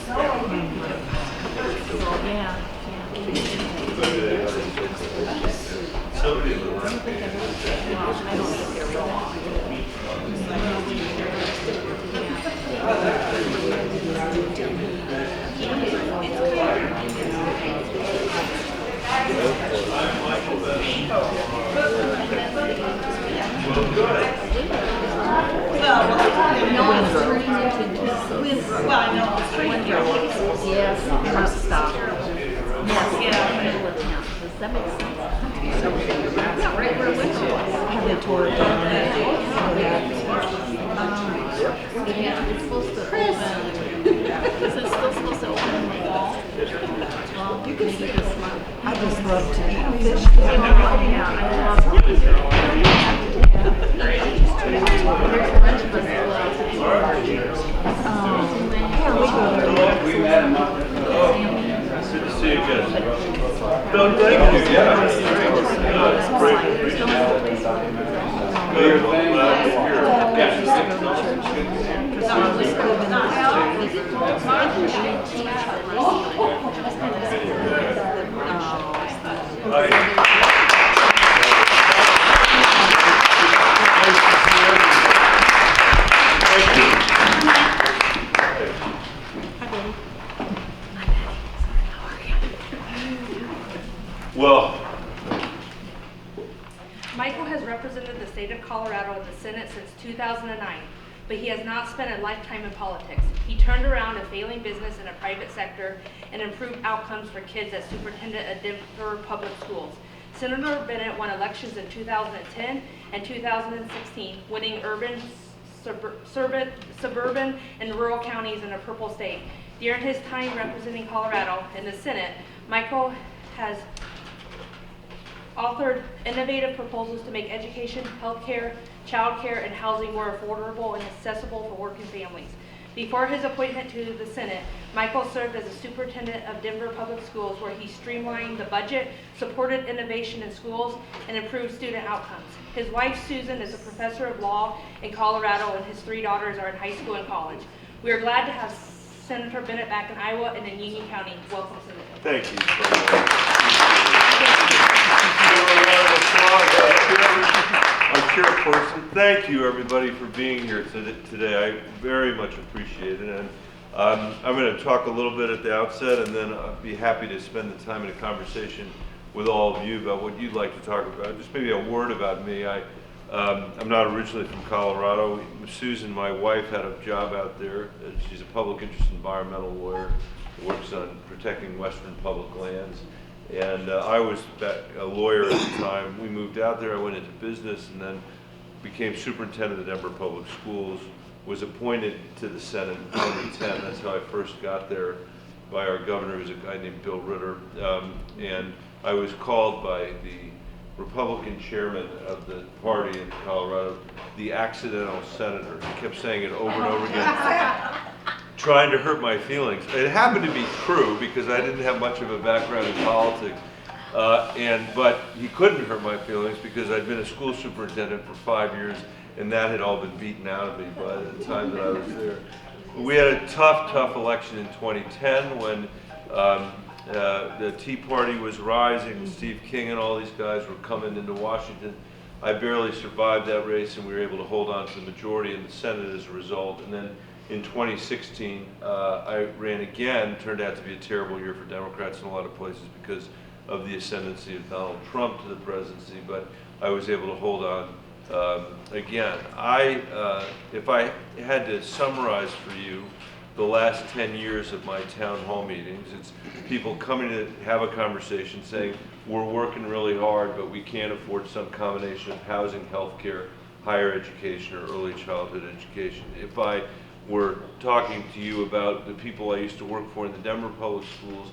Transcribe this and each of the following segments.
Yeah. Yes, must stop. Yes, yeah. That makes sense. Yeah, right where Windsor was. Have they tore it down? Yeah, it's supposed to open. Is it still supposed to open in the fall? Well, you can see this month. I just love to eat fish. Yeah, I love fish. There's a bunch of us who love to eat years. Yeah, we go there. Good to see you again. No, thank you. Yeah, it's great. Well, Michael has represented the state of Colorado in the Senate since 2009, but he has not spent a lifetime in politics. He turned around a failing business in a private sector and improved outcomes for kids as superintendent of Denver Public Schools. Senator Bennet won elections in 2010 and 2016, winning urban, suburban, and rural counties in a purple state. During his time representing Colorado in the Senate, Michael has authored innovative proposals to make education, healthcare, childcare, and housing more affordable and accessible for working families. Before his appointment to the Senate, Michael served as a superintendent of Denver Public Schools, where he streamlined the budget, supported innovation in schools, and improved student outcomes. His wife, Susan, is a professor of law in Colorado, and his 3 daughters are in high school and college. We are glad to have Senator Bennet back in Iowa and in Union County. Welcome, Senator. thank you. Our chairperson, thank you everybody for being here today. I very much appreciate it. And I'm going to talk a little bit at the outset, and then I'll be happy to spend the time in a conversation with all of you about what you'd like to talk about. Just maybe a word about me. I'm not originally from Colorado. Susan, my wife, had a job out there. She's a public interest environmental lawyer who works on protecting Western public lands. And I was a lawyer at the time. We moved out there. I went into business and then became superintendent of Denver Public Schools, was appointed to the Senate in 2010. That's how I first got there, by our governor, who's a guy named Bill Ritter. And I was called by the Republican chairman of the party in Colorado, the accidental senator. He kept saying it over and over again, trying to hurt my feelings. It happened to be true because I didn't have much of a background in politics, but he couldn't hurt my feelings because I'd been a school superintendent for 5 years, and that had all been beaten out of me by the time that I was there. We had a tough election in 2010 when the Tea Party was rising. Steve King and all these guys were coming into Washington. I barely survived that race, and we were able to hold on to the majority in the Senate as a result. And then in 2016, I ran again. Turned out to be a terrible year for Democrats in a lot of places because of the ascendancy of Donald Trump to the presidency, but I was able to hold on again. If I had to summarize for you the last 10 years of my town hall meetings, it's people coming to have a conversation saying, we're working really hard, but we can't afford some combination of housing, healthcare, higher education, or early childhood education. If I were talking to you about the people I used to work for in the Denver Public Schools,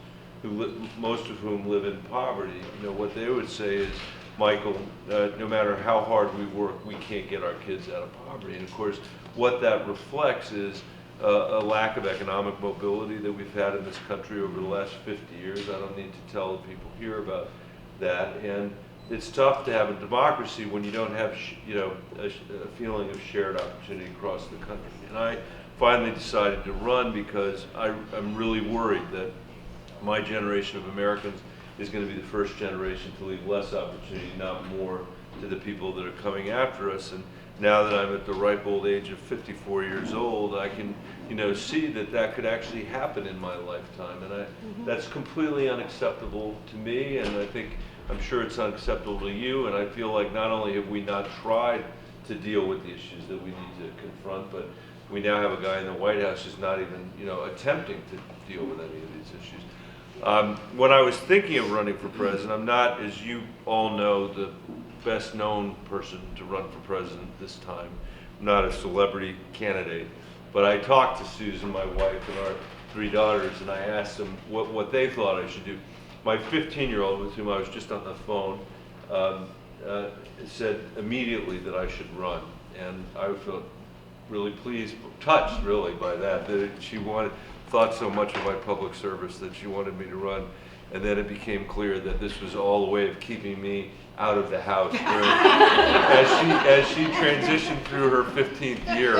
most of whom live in poverty, what they would say is, Michael, no matter how hard we work, we can't get our kids out of poverty. And of course, what that reflects is a lack of economic mobility that we've had in this country over the last 50 years. I don't need to tell the people here about that. And it's tough to have a democracy when you don't have a feeling of shared opportunity across the country. And I finally decided to run because I'm really worried that my generation of Americans is going to be the first generation to leave less opportunity, not more, to the people that are coming after us. And now that I'm at the ripe old age of 54 years old, I can, see that that could actually happen in my lifetime. And that's completely unacceptable to me, and I'm sure it's unacceptable to you. And I feel like not only have we not tried to deal with the issues that we need to confront, but we now have a guy in the White House who's not even, attempting to deal with any of these issues. When I was thinking of running for president, I'm not, as you all know, the best known person to run for president this time. I'm not a celebrity candidate, but I talked to Susan, my wife, and our 3 daughters, and I asked them what they thought I should do. My 15-year-old, with whom I was just on the phone, said immediately that I should run, and I felt really pleased, touched really by that she thought so much of my public service that she wanted me to run. And then it became clear that this was all a way of keeping me out of the house. As she transitioned through her 15th year,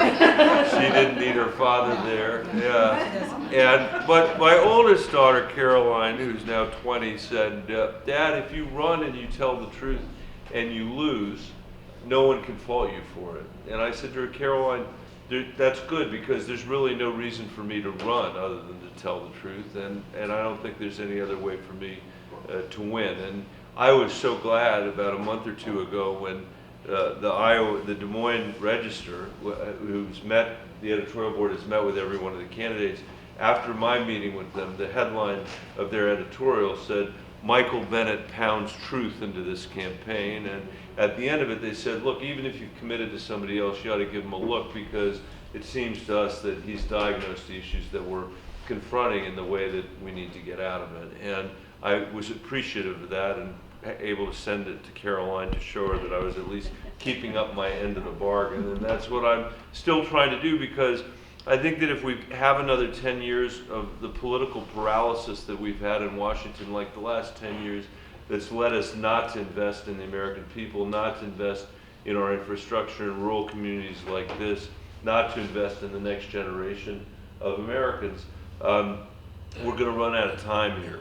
she didn't need her father there. Yeah. But my oldest daughter, Caroline, who's now 20, said, "Dad, if you run and you tell the truth and you lose, no one can fault you for it." And I said to her, "Caroline, that's good, because there's really no reason for me to run other than to tell the truth, and I don't think there's any other way for me to win." And I was so glad about a month or two ago when the Des Moines Register, the editorial board has met with every one of the candidates. After my meeting with them, the headline of their editorial said, "Michael Bennet pounds truth into this campaign." And at the end of it, they said, "Look, even if you've committed to somebody else, you ought to give him a look, because it seems to us that he's diagnosed the issues that we're confronting in the way that we need to get out of it." And I was appreciative of that and able to send it to Caroline to show her that I was at least keeping up my end of the bargain. And that's what I'm still trying to do, because I think that if we have another 10 years of the political paralysis that we've had in Washington, like the last 10 years, that's led us not to invest in the American people, not to invest in our infrastructure in rural communities like this, not to invest in the next generation of Americans, we're going to run out of time here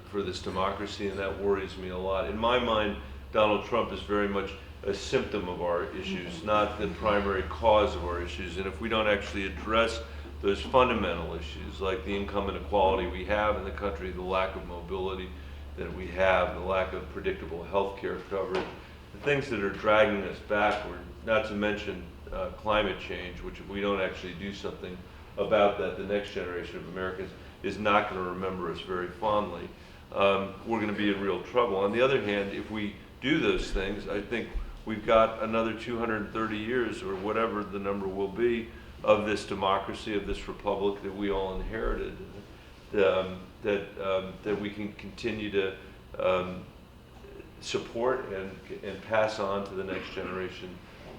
for this democracy, and that worries me a lot. In my mind, Donald Trump is very much a symptom of our issues, not the primary cause of our issues. And if we don't actually address those fundamental issues, like the income inequality we have in the country, the lack of mobility that we have, the lack of predictable health care coverage, the things that are dragging us backward, not to mention climate change, which if we don't actually do something about that, the next generation of Americans is not going to remember us very fondly. We're going to be in real trouble. On the other hand, if we do those things, I think we've got another 230 years, or whatever the number will be, of this democracy, of this republic that we all inherited, that we can continue to support and pass on to the next generation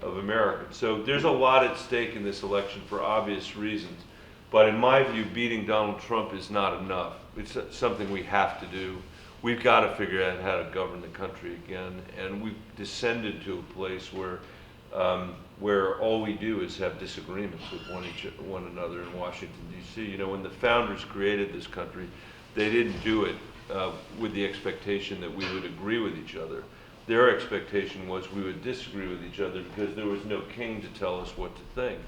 of Americans. So there's a lot at stake in this election for obvious reasons. But in my view, beating Donald Trump is not enough. It's something we have to do. We've got to figure out how to govern the country again, and we've descended to a place where all we do is have disagreements with one another in Washington, D.C. You know, when the founders created this country, they didn't do it with the expectation that we would agree with each other. Their expectation was we would disagree with each other because there was no king to tell us what to think.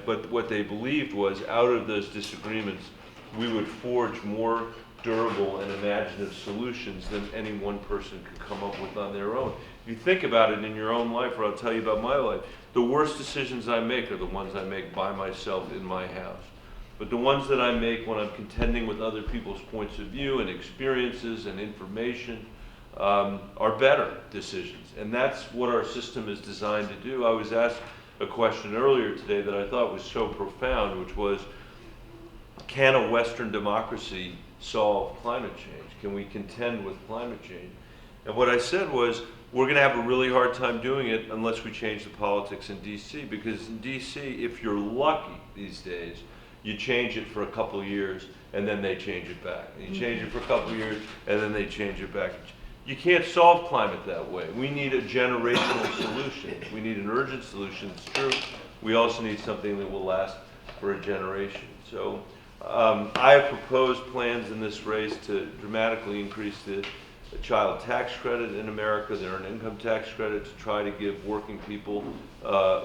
But what they believed was, out of those disagreements, we would forge more durable and imaginative solutions than any one person could come up with on their own. If you think about it in your own life, or I'll tell you about my life, the worst decisions I make are the ones I make by myself in my house. But the ones that I make when I'm contending with other people's points of view and experiences and information are better decisions. And that's what our system is designed to do. I was asked a question earlier today that I thought was so profound, which was, can a Western democracy solve climate change? Can we contend with climate change? And what I said was, we're going to have a really hard time doing it unless we change the politics in D.C. Because in D.C., if you're lucky these days, you change it for a couple of years and then they change it back. And you change it for a couple of years and then they change it back. You can't solve climate that way. We need a generational solution. We need an urgent solution, it's true. We also need something that will last for a generation. So I have proposed plans in this race to dramatically increase the child tax credit in America, the earned income tax credit, to try to give working people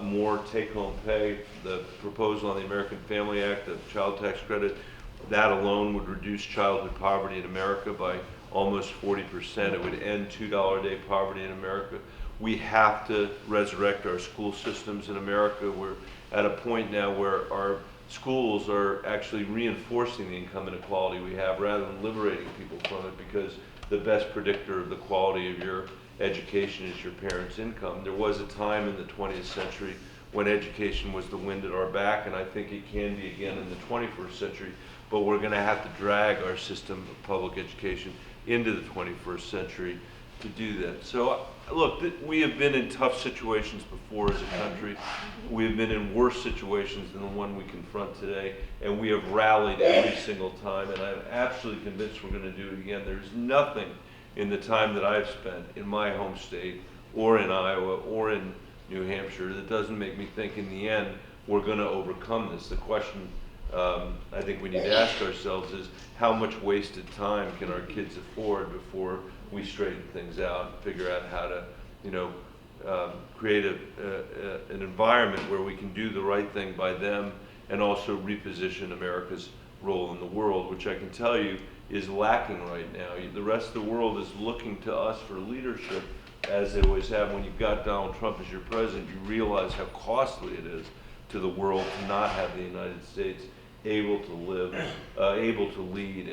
more take-home pay. The proposal on the American Family Act, the child tax credit, that alone would reduce childhood poverty in America by almost 40%. It would end $2 a day poverty in America. We have to resurrect our school systems in America. We're at a point now where our schools are actually reinforcing the income inequality we have rather than liberating people from it, because the best predictor of the quality of your education is your parents' income. There was a time in the 20th century when education was the wind at our back, and I think it can be again in the 21st century, but we're going to have to drag our system of public education into the 21st century to do that. So look, we have been in tough situations before as a country. We have been in worse situations than the one we confront today, and we have rallied every single time, and I'm absolutely convinced we're going to do it again. There's nothing in the time that I've spent in my home state or in Iowa or in New Hampshire that doesn't make me think in the end we're going to overcome this. The question I think we need to ask ourselves is, how much wasted time can our kids afford before we straighten things out and figure out how to, create an environment where we can do the right thing by them and also reposition America's role in the world, which I can tell you is lacking right now. The rest of the world is looking to us for leadership, as they always have. When you've got Donald Trump as your president, you realize how costly it is to the world to not have the United States able to live, able to lead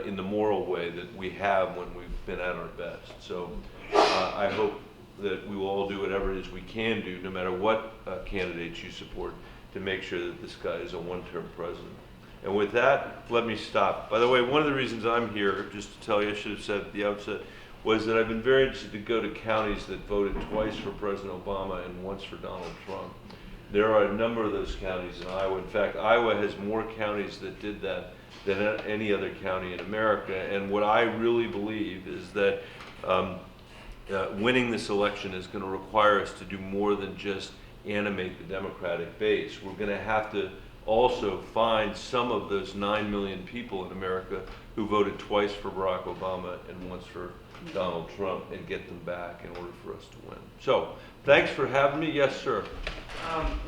in the moral way that we have when we've been at our best. So I hope that we will all do whatever it is we can do, no matter what candidates you support, to make sure that this guy is a one-term president. And with that, let me stop. By the way, one of the reasons I'm here, just to tell you, I should have said at the outset, was that I've been very interested to go to counties that voted twice for President Obama and once for Donald Trump. There are a number of those counties in Iowa. In fact, Iowa has more counties that did that than any other county in America. And what I really believe is that winning this election is going to require us to do more than just animate the Democratic base. We're going to have to also find some of those 9 million people in America who voted twice for Barack Obama and once for Donald Trump, and get them back in order for us to win. So, thanks for having me. Yes, sir.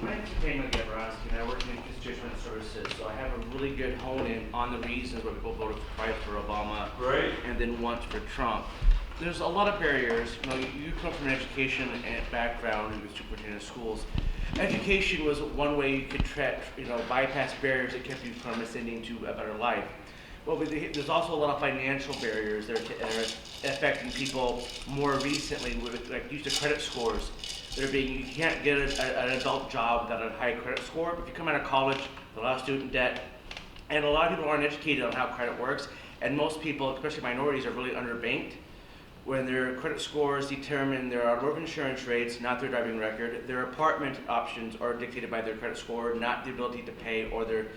My name is Payman Gavronsky, and I work in constituent services, so I have a really good hone-in on the reasons why people voted twice for Obama. Great. And then once for Trump. There's a lot of barriers. You come from an education background, you were superintendent of schools. Education was one way you could bypass barriers that kept you from ascending to a better life. Well, there's also a lot of financial barriers that are affecting people more recently, with like use of credit scores. You can't get an adult job without a high credit score. If you come out of college, a lot of student debt, and a lot of people aren't educated on how credit works, and most people, especially minorities, are really underbanked. When their credit scores determine their automotive insurance rates, not their driving record, their apartment options are dictated by their credit score, not the ability to pay or their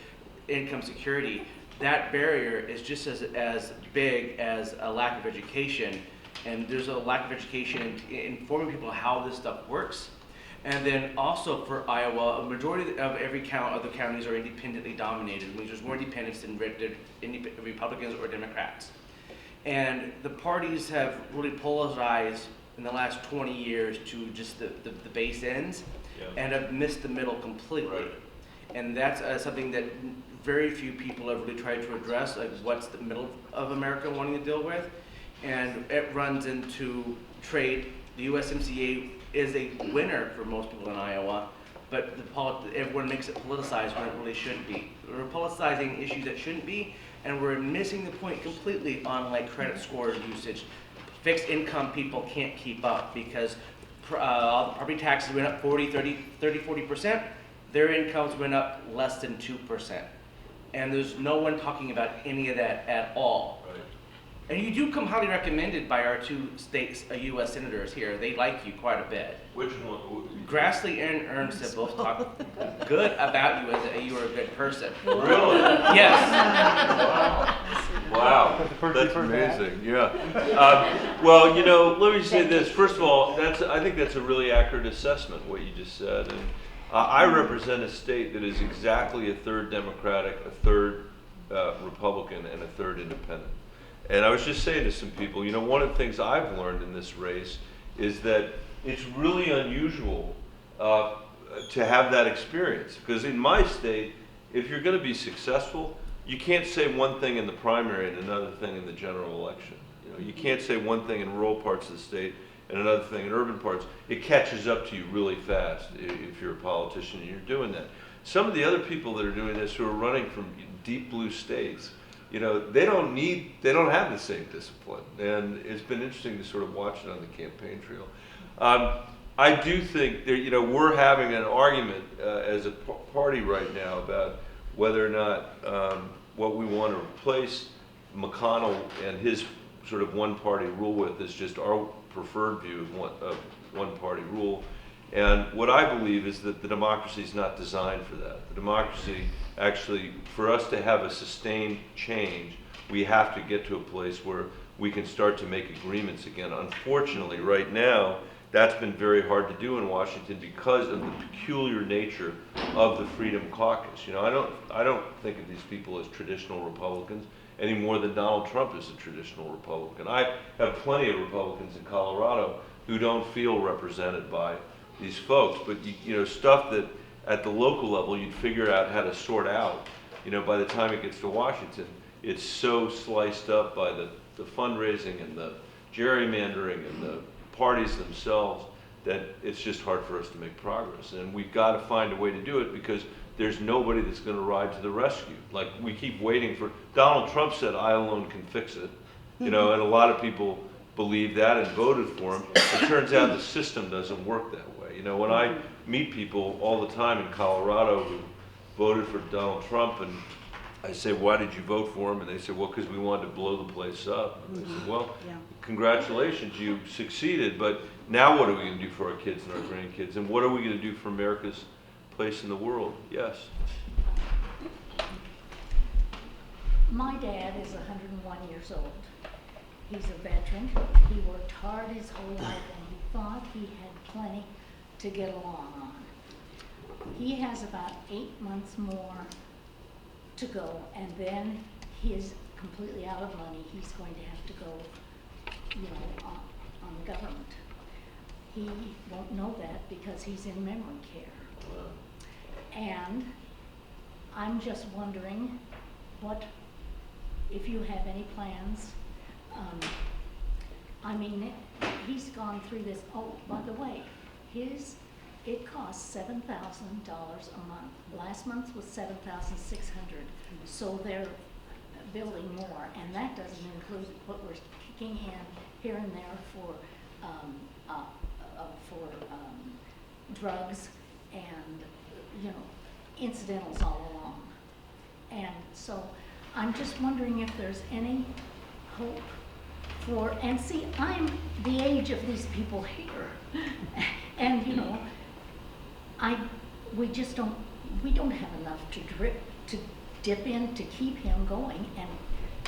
income security. That barrier is just as big as a lack of education, and there's a lack of education in informing people how this stuff works. And then also for Iowa, a majority of every of the counties are independently dominated, which means there's more independents than Republicans or Democrats. And the parties have really polarized in the last 20 years to just the base ends, and have missed the middle completely. Right. And that's something that very few people have really tried to address, like what's the middle of America wanting to deal with. And it runs into trade. The USMCA is a winner for most people in Iowa, but everyone makes it politicized when it really shouldn't be. We're politicizing issues that shouldn't be, and we're missing the point completely on like credit score usage. Fixed income people can't keep up because all the property taxes went up 40%. Their incomes went up less than 2%. And there's no one talking about any of that at all. Right. And you do come highly recommended by our two states, U.S. senators here. They like you quite a bit. Which one? Grassley and Ernst have both talked good about you as you are a good person. Really? Yes. Wow, that's amazing. Yeah. Well, let me say this. First of all, I think that's a really accurate assessment what you just said, and I represent a state that is exactly a third Democratic, a third Republican, and a third Independent. And I was just saying to some people, you know, one of the things I've learned in this race is that it's really unusual to have that experience. Because in my state, if you're going to be successful, you can't say one thing in the primary and another thing in the general election. You know, you can't say one thing in rural parts of the state and another thing in urban parts. It catches up to you really fast if you're a politician and you're doing that. Some of the other people that are doing this who are running from deep blue states, you know, they don't have the same discipline. And it's been interesting to sort of watch it on the campaign trail. I do think that, you know, we're having an argument as a party right now about whether or not what we want to replace McConnell and his sort of one-party rule with is just our preferred view of one-party rule. And what I believe is that the democracy is not designed for that. The democracy actually, for us to have a sustained change, we have to get to a place where we can start to make agreements again. Unfortunately, right now, that's been very hard to do in Washington because of the peculiar nature of the Freedom Caucus. You know, I don't think of these people as traditional Republicans any more than Donald Trump is a traditional Republican. I have plenty of Republicans in Colorado who don't feel represented by these folks, but you know, stuff that at the local level you'd figure out how to sort out, you know, by the time it gets to Washington, it's so sliced up by the fundraising and the gerrymandering and the parties themselves that it's just hard for us to make progress. And we've got to find a way to do it because there's nobody that's going to ride to the rescue. Like, we keep waiting for, Donald Trump said, I alone can fix it, you know, and a lot of people believed that and voted for him. It turns out the system doesn't work that way. You know, when I meet people all the time in Colorado who voted for Donald Trump, and I say, why did you vote for him? And they say, well, because we wanted to blow the place up. And I said, well, congratulations, you succeeded, but now what are we going to do for our kids and our grandkids? And what are we going to do for America's place in the world? Yes. My dad is 101 years old. He's a veteran. He worked hard his whole life and he thought he had plenty to get along on. He has about 8 months more to go, and then he is completely out of money. He's going to have to go, you know, on the government. He won't know that because he's in memory care. And I'm just wondering if you have any plans. I mean, he's gone through this. Oh, by the way, it costs $7,000 a month. Last month was $7,600. So they're building more, and that doesn't include what we're kicking in here and there for drugs and, you know, incidentals all along. And so I'm just wondering if there's any hope for, and see, I'm the age of these people here. And, you know, we don't have enough to dip in to keep him going, and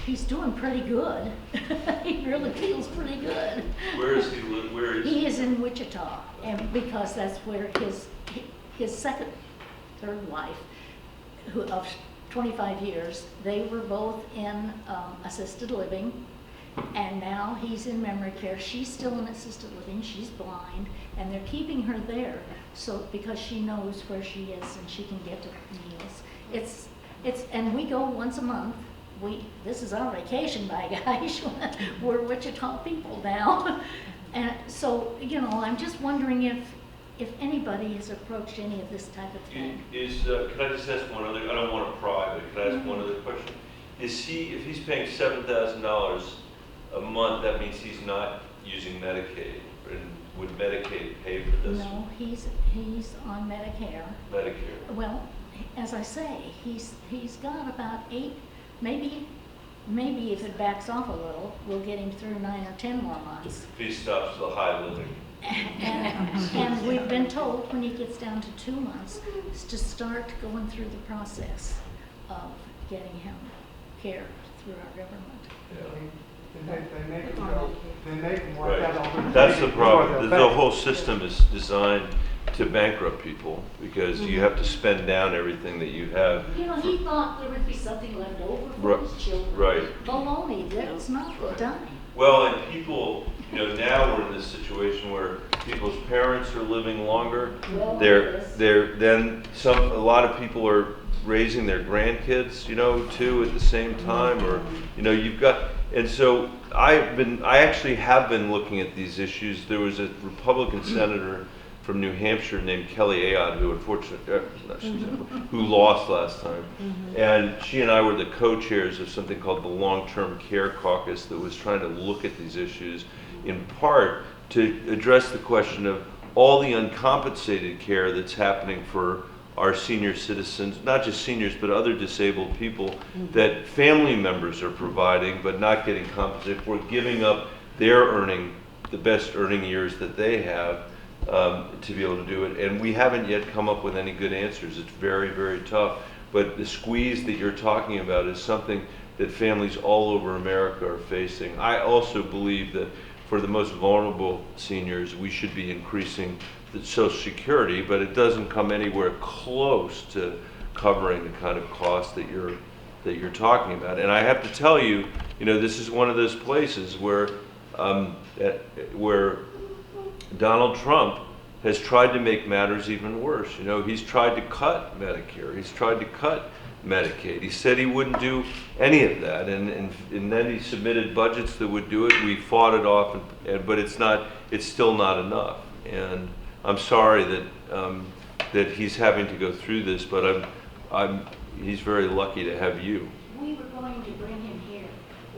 he's doing pretty good. He really feels pretty good. Where is he? Where is he? He is in Wichita, and because that's where his third wife, who of 25 years, they were both in assisted living, and now he's in memory care. She's still in assisted living. She's blind, and they're keeping her there so because she knows where she is and she can get to meals. And we go once a month. This is our vacation, by gosh. We're Wichita people now. And so, you know, I'm just wondering if anybody has approached any of this type of thing. Can I just ask one other, I don't want to pry, but can I ask one other question? If he's paying $7,000 a month, that means he's not using Medicaid, and would Medicaid pay for this? No, he's on Medicare. Medicare. Well, as I say, he's got about 8, maybe if it backs off a little, we'll get him through 9 or 10 more months. If he stops the high living. And we've been told when he gets down to 2 months to start going through the process of getting him care through our government. Yeah. They make them work out all Right. the. That's the problem. before The they'll pay. whole system is designed to bankrupt people because you have to spend down everything that you have. You know, he thought there would be something left over Right, for his children. right. Baloney, that's not Right. done. Well, and people, now we're in this situation where people's parents are living longer. Well, They're, yes. then a lot of people are raising their grandkids, too, at the same time, or, you've got, and so I actually have been looking at these issues. There was a Republican senator from New Hampshire named Kelly Ayotte, who lost last time. And she and I were the co-chairs of something called the Long-Term Care Caucus that was trying to look at these issues in part to address the question of all the uncompensated care that's happening for our senior citizens, not just seniors, but other disabled people that family members are providing but not getting compensated for, giving up their the best earning years that they have to be able to do it. And we haven't yet come up with any good answers. It's very, very tough. But the squeeze that you're talking about is something that families all over America are facing. I also believe that for the most vulnerable seniors, we should be increasing the Social Security, but it doesn't come anywhere close to covering the kind of cost that you're talking about. And I have to tell you, this is one of those places where Donald Trump has tried to make matters even worse. He's tried to cut Medicare. He's tried to cut Medicaid. He said he wouldn't do any of that, and then he submitted budgets that would do it. We fought it off, but it's still not enough. And I'm sorry that he's having to go through this, but he's very lucky to have you. We were going to bring him here.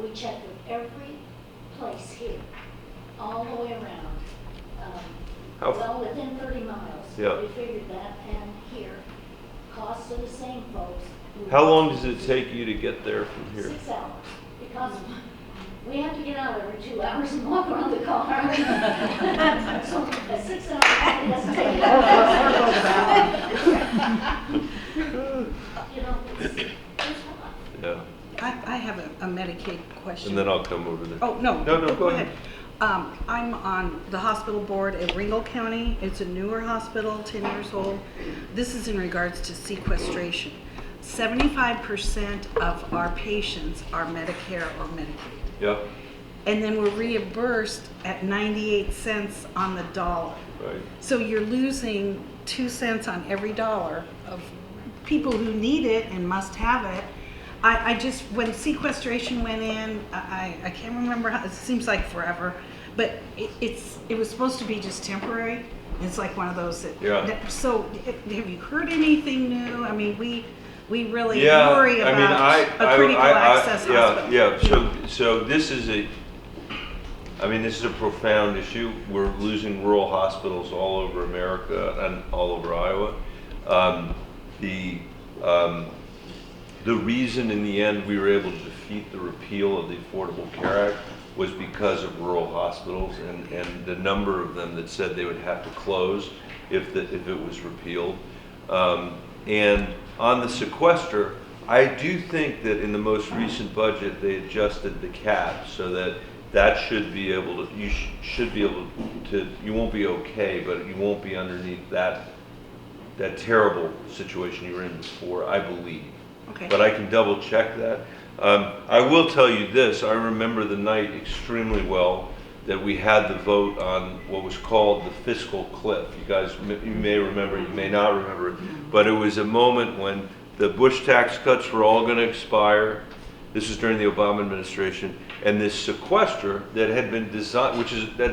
We checked with every place here, all the way around. Well, within 30 miles. Yeah. We figured that, and here, costs are the same, folks. How long does it take you to get there from here? 6 hours, because we have to get out every 2 hours and walk around the car. So a 6 hour ride doesn't take it's hot. Yeah. I have a Medicaid question. And then I'll come over there. Oh, no. No, go ahead. I'm on the hospital board in Ringgold County. It's a newer hospital, 10 years old. This is in regards to sequestration. 75% of our patients are Medicare or Medicaid. Yeah, And then we're reimbursed at 98 cents on the dollar. right. So you're losing 2 cents on every dollar of people who need it and must have it. I just, when sequestration went in, I can't remember how, it seems like forever, but it was supposed to be just temporary. It's like one of those that, Yeah. So have you heard anything new? I mean, we really Yeah, worry I mean, about a critical access hospital. Yeah. So this is a profound issue. We're losing rural hospitals all over America and all over Iowa. The reason in the end we were able to defeat the repeal of the Affordable Care Act was because of rural hospitals and the number of them that said they would have to close if it was repealed. And on the sequester, I do think that in the most recent budget they adjusted the cap so that should be able to, you won't be okay, but you won't be underneath that terrible situation you were in before, I believe. Okay. But I can double check that. I will tell you this, I remember the night extremely well that we had the vote on what was called the fiscal cliff. You guys, you may remember, you may not remember, but it was a moment when the Bush tax cuts were all going to expire. This was during the Obama administration, and this sequester that had been designed,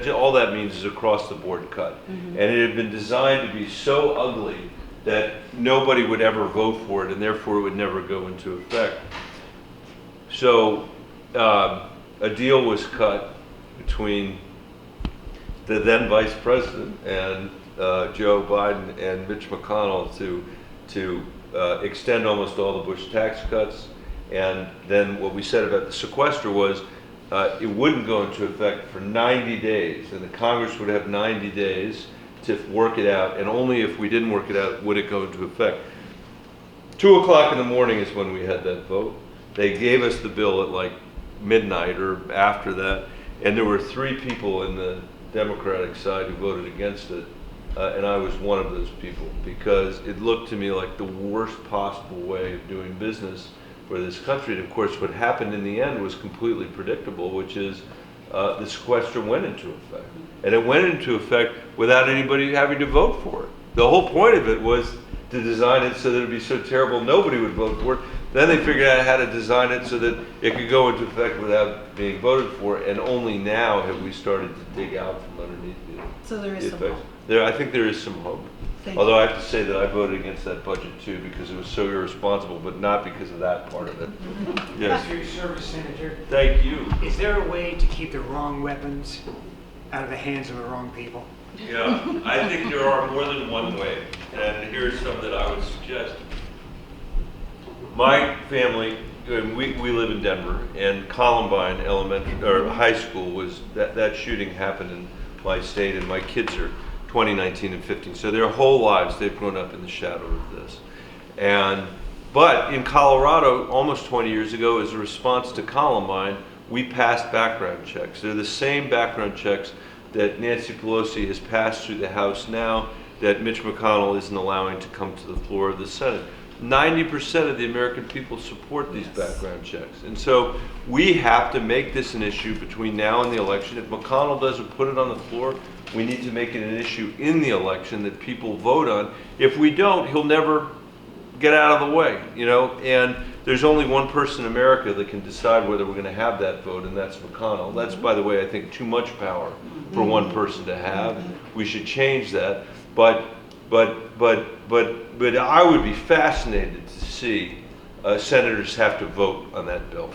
all that means is across the board cut, and it had been designed to be so ugly that nobody would ever vote for it, and therefore it would never go into effect. So a deal was cut between the then Vice President and Joe Biden and Mitch McConnell to extend almost all the Bush tax cuts. And then what we said about the sequester was it wouldn't go into effect for 90 days, and the Congress would have 90 days to work it out, and only if we didn't work it out would it go into effect. 2 o'clock in the morning is when we had that vote. They gave us the bill at like midnight or after that, and there were 3 people in the Democratic side who voted against it, and I was one of those people, because it looked to me like the worst possible way of doing business for this country. And of course, what happened in the end was completely predictable, which is the sequester went into effect. And it went into effect without anybody having to vote for it. The whole point of it was to design it so that it would be so terrible nobody would vote for it. Then they figured out how to design it so that it could go into effect without being voted for, and only now have we started to dig out from underneath it. So there is some hope. I think there is some hope. Thank Although you. I have to say that I voted against that budget too, because it was so irresponsible, but not because of that part of it. Yes. Thanks for your service, Senator. Thank you. Is there a way to keep the wrong weapons out of the hands of the wrong people? Yeah, I think there are more than one way, and here's some that I would suggest. My family, we live in Denver, and Columbine Elementary or High School was that shooting happened in my state, and my kids are 20, 19, and 15. So their whole lives they've grown up in the shadow of this. But in Colorado, almost 20 years ago, as a response to Columbine, we passed background checks. They're the same background checks that Nancy Pelosi has passed through the House now, that Mitch McConnell isn't allowing to come to the floor of the Senate. 90% of the American people support these background checks. And so we have to make this an issue between now and the election. If McConnell doesn't put it on the floor, we need to make it an issue in the election that people vote on. If we don't, he'll never get out of the way, and there's only one person in America that can decide whether we're going to have that vote, and that's McConnell. That's, by the way, I think too much power for one person to have. We should change that. But I would be fascinated to see senators have to vote on that bill,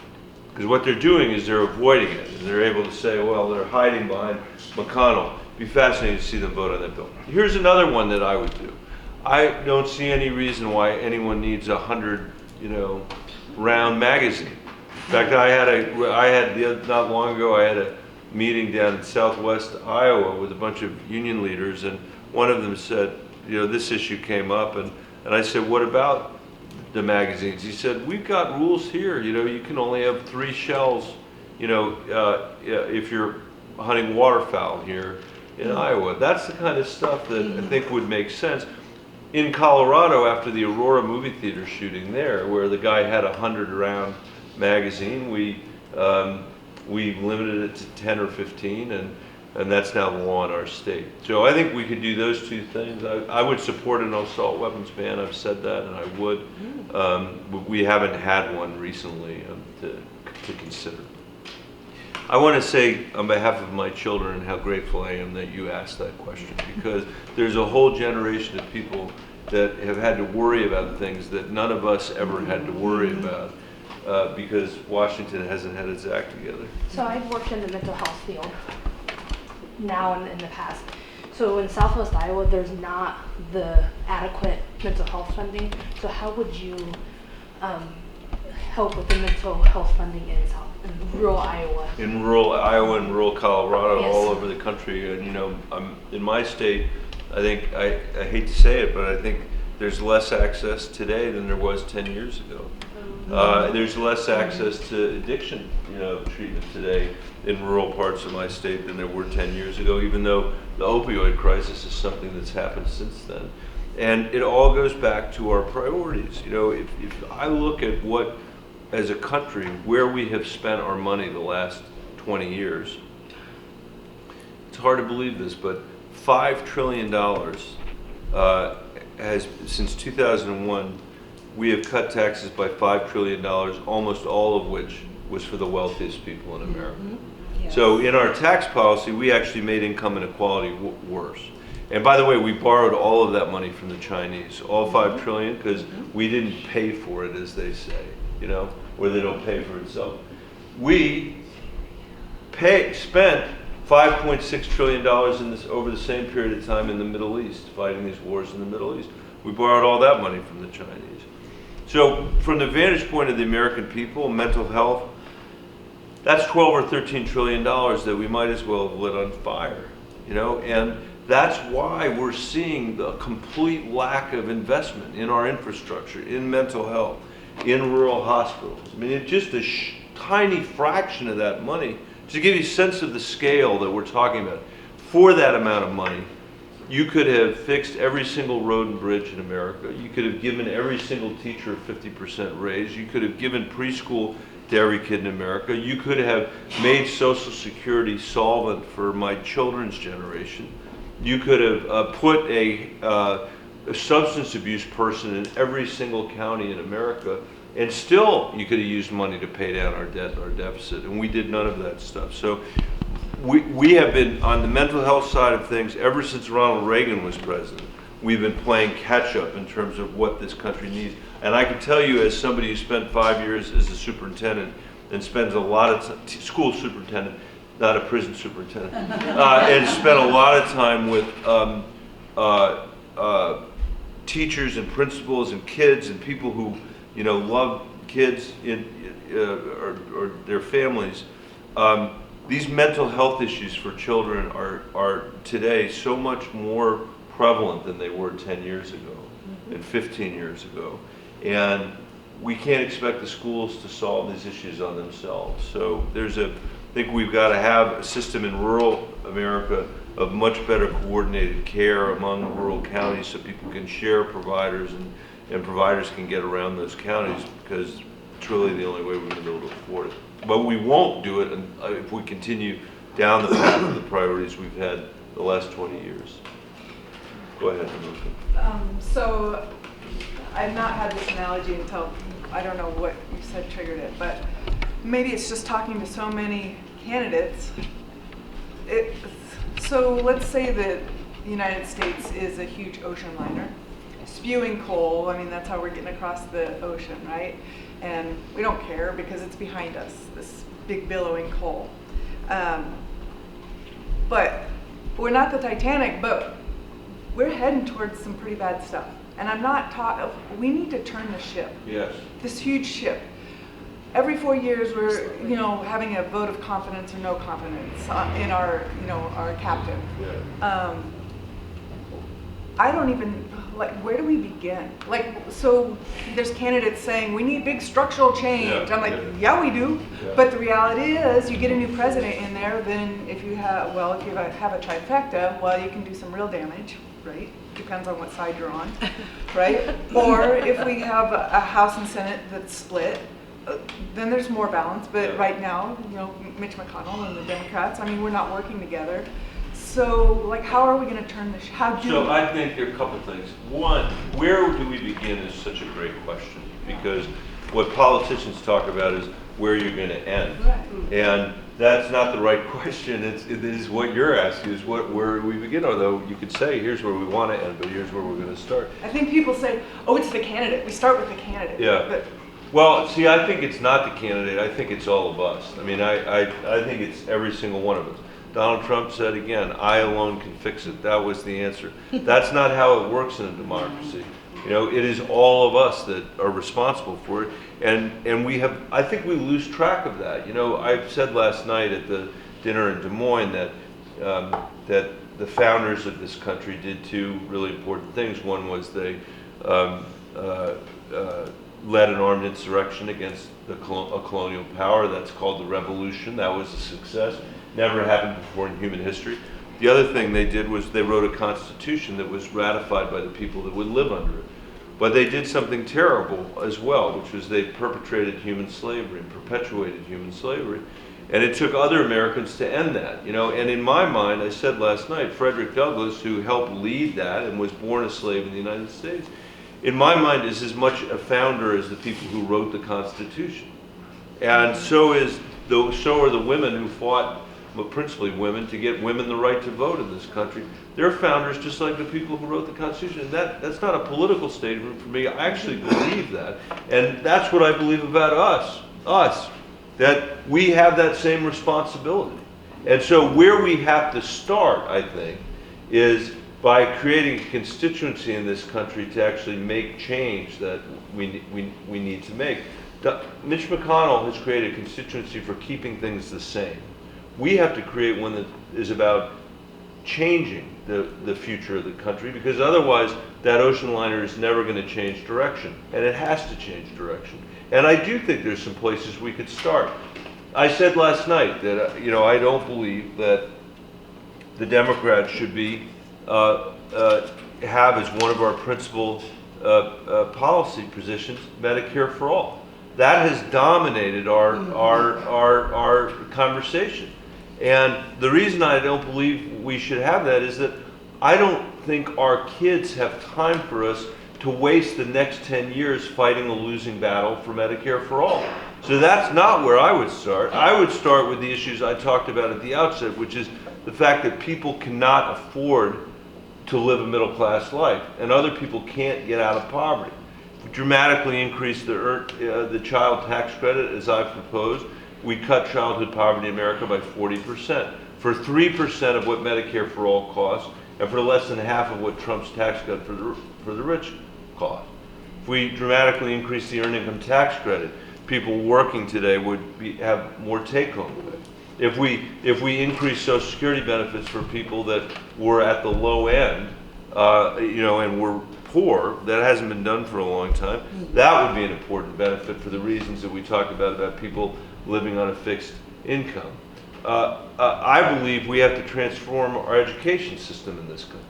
because what they're doing is they're avoiding it, and they're able to say, well, they're hiding behind McConnell. It'd be fascinating to see them vote on that bill. Here's another one that I would do. I don't see any reason why anyone needs 100, round magazine. In fact, not long ago, I had a meeting down in southwest Iowa with a bunch of union leaders, and one of them said, this issue came up, and I said, what about the magazines? He said, we've got rules here. You can only have 3 shells, if you're hunting waterfowl here in Iowa. That's the kind of stuff that I think would make sense. In Colorado, after the Aurora movie theater shooting there, where the guy had a 100-round magazine, we limited it to 10 or 15, and that's now the law in our state. So I think we could do those 2 things. I would support an assault weapons ban. I've said that, and I would. We haven't had one recently to consider. I want to say on behalf of my children how grateful I am that you asked that question, because there's a whole generation of people that have had to worry about things that none of us ever had to worry about, because Washington hasn't had its act together. So I've worked in the mental health field now and in the past. So in Southwest Iowa, there's not the adequate mental health funding. So how would you help with the mental health funding in rural Iowa? In rural Iowa and rural Colorado, Yes. all over the country. And in my state, I think, I hate to say it, but I think there's less access today than there was 10 years ago. There's less access to addiction, treatment today in rural parts of my state than there were 10 years ago, even though the opioid crisis is something that's happened since then. And it all goes back to our priorities. If I look at what, as a country, where we have spent our money the last 20 years, it's hard to believe this, but $5 trillion has, since 2001, we have cut taxes by $5 trillion, almost all of which was for the wealthiest people in America. Yes. So in our tax policy, we actually made income inequality worse. And by the way, we borrowed all of that money from the Chinese, all $5 trillion, because we didn't pay for it, as they say, where they don't pay for itself. We spent $5.6 trillion over the same period of time in the Middle East, fighting these wars in the Middle East. We borrowed all that money from the Chinese. So from the vantage point of the American people, mental health, that's 12 or 13 trillion dollars that we might as well have lit on fire, and that's why we're seeing the complete lack of investment in our infrastructure, in mental health, in rural hospitals. I mean, it's just a tiny fraction of that money. To give you a sense of the scale that we're talking about, for that amount of money, you could have fixed every single road and bridge in America. You could have given every single teacher a 50% raise. You could have given preschool to every kid in America. You could have made Social Security solvent for my children's generation. You could have put a substance abuse person in every single county in America, and still you could have used money to pay down our debt and our deficit, and we did none of that stuff. So we have been, on the mental health side of things, ever since Ronald Reagan was president, we've been playing catch up in terms of what this country needs. And I can tell you, as somebody who spent 5 years as a superintendent and spends a lot of school superintendent, not a prison superintendent, and spent a lot of time with teachers and principals and kids and people who, you know, love kids or their families. These mental health issues for children are today so much more prevalent than they were 10 years ago and 15 years ago. And we can't expect the schools to solve these issues on themselves. So I think we've got to have a system in rural America of much better coordinated care among rural counties so people can share providers and providers can get around those counties, because it's really the only way we're going to be able to afford it. But we won't do it if we continue down the path of the priorities we've had the last 20 years. Go ahead, Anuka. So I've not had this analogy until, I don't know what you said triggered it, but maybe it's just talking to so many candidates. So let's say that the United States is a huge ocean liner, spewing coal. I mean, that's how we're getting across the ocean, right? And we don't care because it's behind us, this big billowing coal. But we're not the Titanic, but we're heading towards some pretty bad stuff. And I'm not we need to turn the ship. Yes. This huge ship. Every 4 years we're, having a vote of confidence or no confidence in our, our captain. Yeah. I don't even, where do we begin? So there's candidates saying we need big structural change. Yeah, I'm like, yeah, we do. Yeah. But the reality is, you get a new president in there, then if you have a trifecta, well, you can do some real damage, right? Depends on what side you're on, right? Or if we have a House and Senate that's split, then there's more balance. But right now, Mitch McConnell and the Democrats, I mean, we're not working together. So, how are we going to turn this? So I think there are a couple of things. One, where do we begin is such a great question, because what politicians talk about is where you're going to end. Right. And that's not the right question. It is what you're asking, is where do we begin? Although you could say, here's where we want to end, but here's where we're going to start. I think people say, oh, it's the candidate. We start with the candidate. Yeah. But well, see, I think it's not the candidate. I think it's all of us. I mean, I think it's every single one of us. Donald Trump said again, I alone can fix it. That was the answer. That's not how it works in a democracy. It is all of us that are responsible for it. And we have, I think we lose track of that. I said last night at the dinner in Des Moines that the founders of this country did two really important things. One was they led an armed insurrection against a colonial power. That's called the revolution. That was a success. Never happened before in human history. The other thing they did was they wrote a constitution that was ratified by the people that would live under it. But they did something terrible as well, which was they perpetrated human slavery and perpetuated human slavery. And it took other Americans to end that, And in my mind, I said last night, Frederick Douglass, who helped lead that and was born a slave in the United States, in my mind is as much a founder as the people who wrote the Constitution. And so are the women who fought, principally women, to get women the right to vote in this country. They're founders just like the people who wrote the Constitution. And that's not a political statement for me. I actually believe that. And that's what I believe about us, that we have that same responsibility. And so where we have to start, I think, is by creating a constituency in this country to actually make change that we need to make. Mitch McConnell has created a constituency for keeping things the same. We have to create one that is about changing the future of the country, because otherwise that ocean liner is never going to change direction, and it has to change direction. And I do think there's some places we could start. I said last night that I don't believe that the Democrats should be have as one of our principal policy positions Medicare for all. That has dominated our conversation. And the reason I don't believe we should have that is that I don't think our kids have time for us to waste the next 10 years fighting a losing battle for Medicare for all. So that's not where I would start. I would start with the issues I talked about at the outset, which is the fact that people cannot afford to live a middle-class life, and other people can't get out of poverty. We dramatically increase the child tax credit, as I've proposed. We cut childhood poverty in America by 40%, for 3% of what Medicare for all costs, and for less than half of what Trump's tax cut for the rich cost. If we dramatically increase the earned income tax credit, people working today would have more take-home pay. If we increase Social Security benefits for people that were at the low end, and were poor, that hasn't been done for a long time, that would be an important benefit for the reasons that we talked about people living on a fixed income. I believe we have to transform our education system in this country.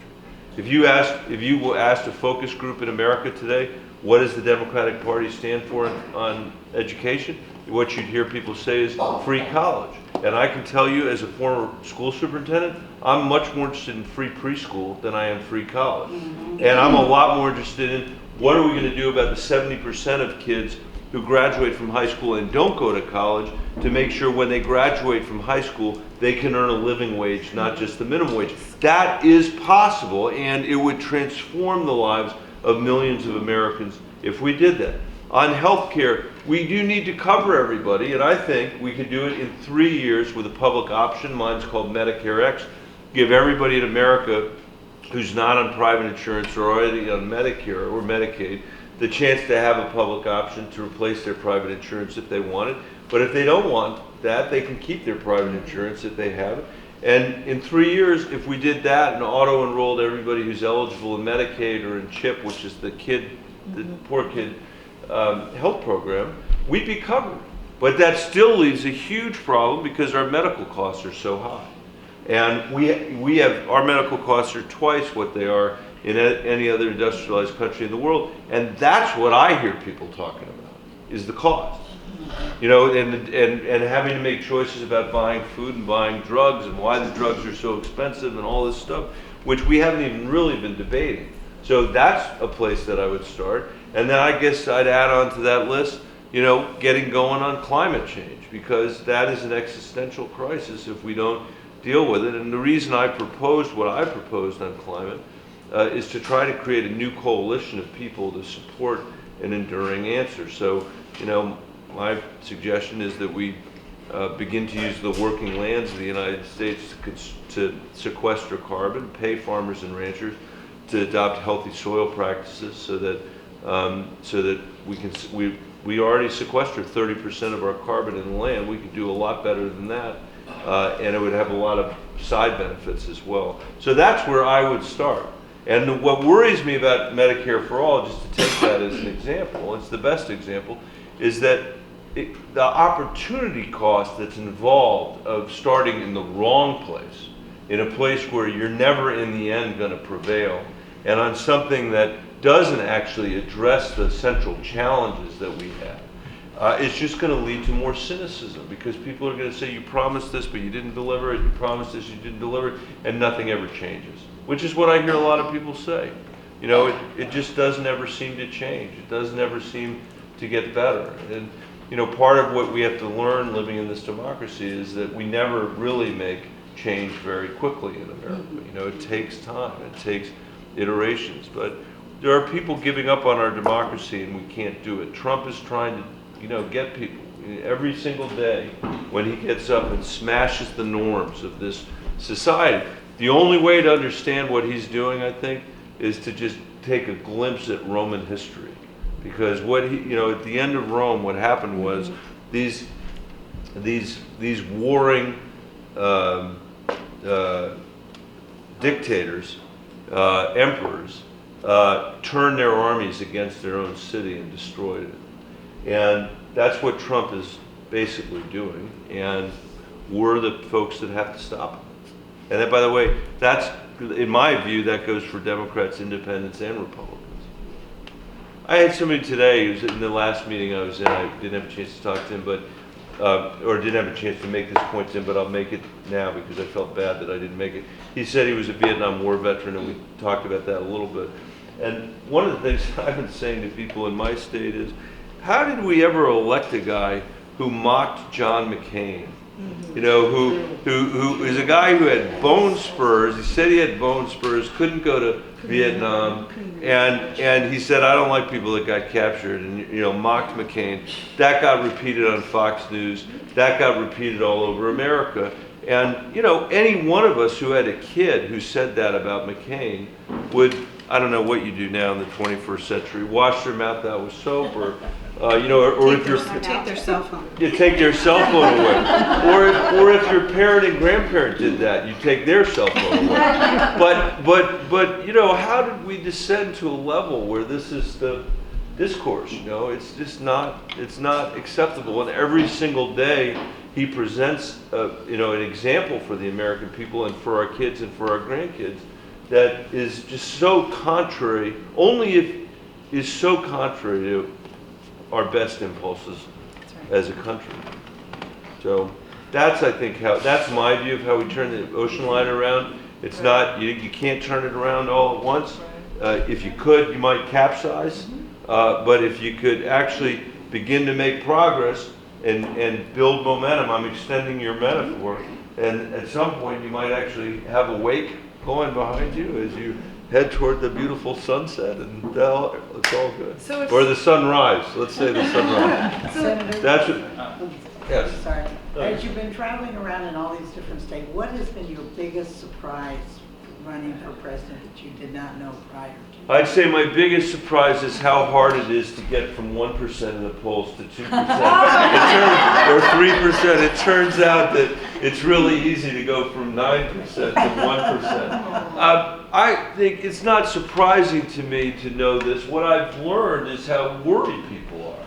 If you asked a focus group in America today, what does the Democratic Party stand for on education? What you'd hear people say is free college. And I can tell you, as a former school superintendent, I'm much more interested in free preschool than I am free college. And I'm a lot more interested in what are we going to do about the 70% of kids who graduate from high school and don't go to college, to make sure when they graduate from high school, they can earn a living wage, not just the minimum wage. That is possible, and it would transform the lives of millions of Americans if we did that. On health care, we do need to cover everybody, and I think we could do it in 3 years with a public option. Mine's called Medicare X. Give everybody in America who's not on private insurance or already on Medicare or Medicaid the chance to have a public option to replace their private insurance if they want it. But if they don't want that, they can keep their private insurance if they have it. And in 3 years, if we did that and auto-enrolled everybody who's eligible in Medicaid or in CHIP, which is the poor kid health program, we'd be covered. But that still leaves a huge problem because our medical costs are so high. And we have, our medical costs are twice what they are in any other industrialized country in the world. And that's what I hear people talking about, is the cost. And having to make choices about buying food and buying drugs and why the drugs are so expensive and all this stuff, which we haven't even really been debating. So that's a place that I would start. And then I guess I'd add on to that list, getting going on climate change, because that is an existential crisis if we don't deal with it. And the reason I proposed what I proposed on climate is to try to create a new coalition of people to support an enduring answer. So, my suggestion is that we begin to use the working lands of the United States to sequester carbon, pay farmers and ranchers to adopt healthy soil practices, so that we already sequester 30% of our carbon in the land. We could do a lot better than that, and it would have a lot of side benefits as well. So that's where I would start. And what worries me about Medicare for all, just to take that as an example, it's the best example, is that the opportunity cost that's involved of starting in the wrong place, in a place where you're never in the end going to prevail, and on something that doesn't actually address the central challenges that we have, it's just going to lead to more cynicism, because people are going to say, you promised this, but you didn't deliver it, you promised this, you didn't deliver it, and nothing ever changes. Which is what I hear a lot of people say. It just doesn't ever seem to change. It doesn't ever seem to get better. And, part of what we have to learn living in this democracy is that we never really make change very quickly in America. It takes time, it takes iterations. But there are people giving up on our democracy, and we can't do it. Trump is trying to, get people every single day when he gets up and smashes the norms of this society. The only way to understand what he's doing, I think, is to just take a glimpse at Roman history. Because at the end of Rome, what happened was these dictators, emperors, turned their armies against their own city and destroyed it. And that's what Trump is basically doing, and we're the folks that have to stop him. And that, by the way, that's, in my view, that goes for Democrats, Independents, and Republicans. I had somebody today who was in the last meeting I was in. I didn't have a chance to talk to him, but or didn't have a chance to make this point to him, but I'll make it now because I felt bad that I didn't make it. He said he was a Vietnam War veteran, and we talked about that a little bit. And one of the things I've been saying to people in my state is, how did we ever elect a guy who mocked John McCain? You know, who is a guy who had bone spurs. He said he had bone spurs, couldn't go to Vietnam, and he said, I don't like people that got captured, and you know, mocked McCain. That got repeated on Fox News. That got repeated all over America. And you know, any one of us who had a kid who said that about McCain would, I don't know what you do now in the 21st century, wash their mouth out with soap, or you know, or if you're Take their cell phone. you take their cell phone away, or if your parent and grandparent did that, you take their cell phone away. But you know, how did we descend to a level where this is the discourse? You know, it's just not, it's not acceptable. And every single day he presents, you know, an example for the American people and for our kids and for our grandkids that is just so contrary. Only if is so contrary to our best impulses as a country. So that's, I think, how, that's my view of how we turn the ocean line around. It's not, you can't turn it around all at once. If you could, you might capsize. But if you could actually begin to make progress and build momentum, I'm extending your metaphor, and at some point you might actually have a wake going behind you as you head toward the beautiful sunset, and it's all good. So if- or the sunrise. Let's say the sunrise. Senator, That's what. Yes. sorry. As you've been traveling around in all these different states, what has been your biggest surprise running for president that you did not know prior to? I'd say my biggest surprise is how hard it is to get from 1% in the polls to 2%. Or 3%. It turns out that it's really easy to go from 9% to 1%. I think it's not surprising to me to know this. What I've learned is how worried people are,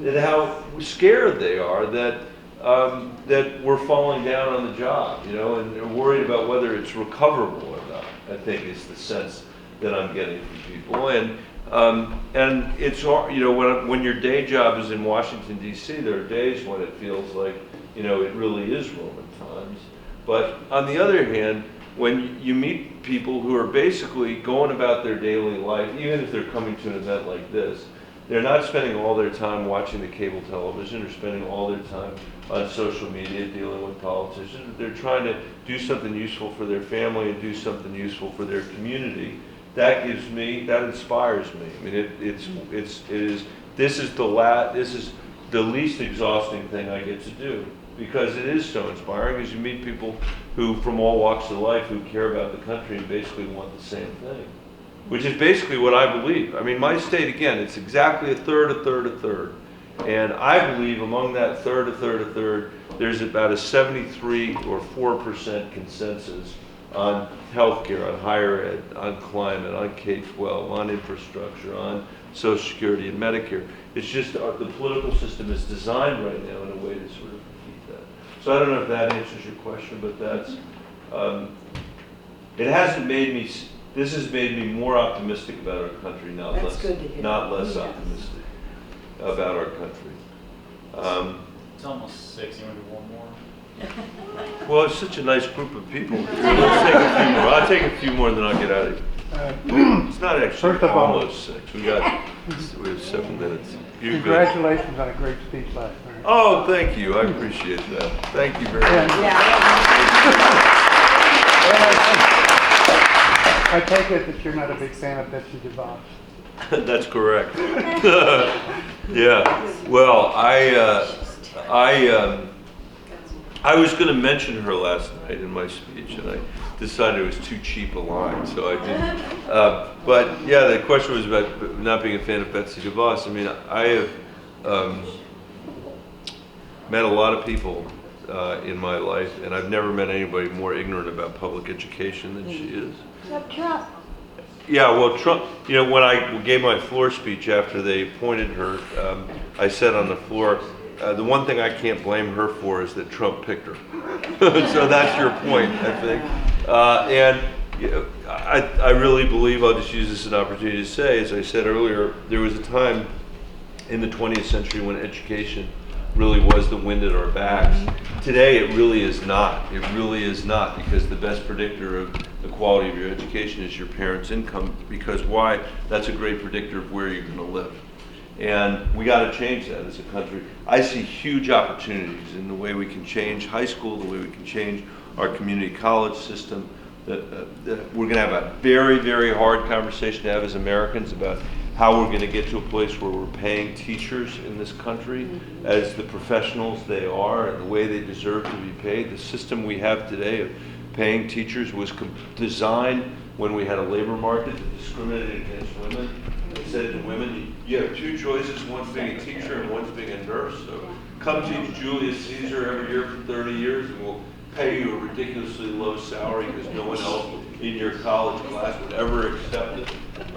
and how scared they are that that we're falling down on the job, you know, and they're worried about whether it's recoverable or not. I think is the sense that I'm getting from people, and it's, you know, when your day job is in Washington D.C., there are days when it feels like, you know, it really is Roman times. But on the other hand, when you meet people who are basically going about their daily life, even if they're coming to an event like this, they're not spending all their time watching the cable television or spending all their time on social media dealing with politicians. They're trying to do something useful for their family and do something useful for their community. That gives me, that inspires me. I mean, this is the least exhausting thing I get to do, because it is so inspiring, because you meet people who, from all walks of life, who care about the country and basically want the same thing, which is basically what I believe. I mean, my state, again, it's exactly a third, a third, a third. And I believe among that third, a third, a third, there's about a 73 or 4% consensus on healthcare, on higher ed, on climate, on K-12, on infrastructure, on Social Security and Medicare. It's just the political system is designed right now in a way to sort of defeat that. So I don't know if that answers your question, but that's, it hasn't made me, this has made me more optimistic about our country, not That's less, good to hear. not less Yes. optimistic about our country. It's almost 6. You want to do one more? Well, it's such a nice group of people. Let's take a few more. I'll take a few more and then I'll get out of here. It's not actually First of all- almost 6. We have 7 minutes. You're good. Congratulations on a great speech last night. Oh, thank you. I appreciate that. Thank you very much. I take it that you're not a big fan of Betsy DeVos. That's correct. Yeah. Well, I was going to mention her last night in my speech, and I decided it was too cheap a line, so I didn't. But yeah, the question was about not being a fan of Betsy DeVos. I mean, I have met a lot of people in my life, and I've never met anybody more ignorant about public education than she is. Trump. Yeah, well, Trump, you know, when I gave my floor speech after they appointed her, I said on the floor, the one thing I can't blame her for is that Trump picked her. So that's your point, I think. And you know, I really believe, I'll just use this as an opportunity to say, as I said earlier, there was a time in the 20th century when education really was the wind at our backs. Today it really is not. It really is not, because the best predictor of the quality of your education is your parents' income, because why? That's a great predictor of where you're going to live. And we got to change that as a country. I see huge opportunities in the way we can change high school, the way we can change our community college system. We're going to have a very, very hard conversation to have as Americans about how we're going to get to a place where we're paying teachers in this country as the professionals they are and the way they deserve to be paid. The system we have today of paying teachers was designed when we had a labor market that discriminated against women. It said to women, you have two choices, one's being a teacher and one's being a nurse. So come teach Julius Caesar every year for 30 years and we'll pay you a ridiculously low salary because no one else in your college class would ever accept it.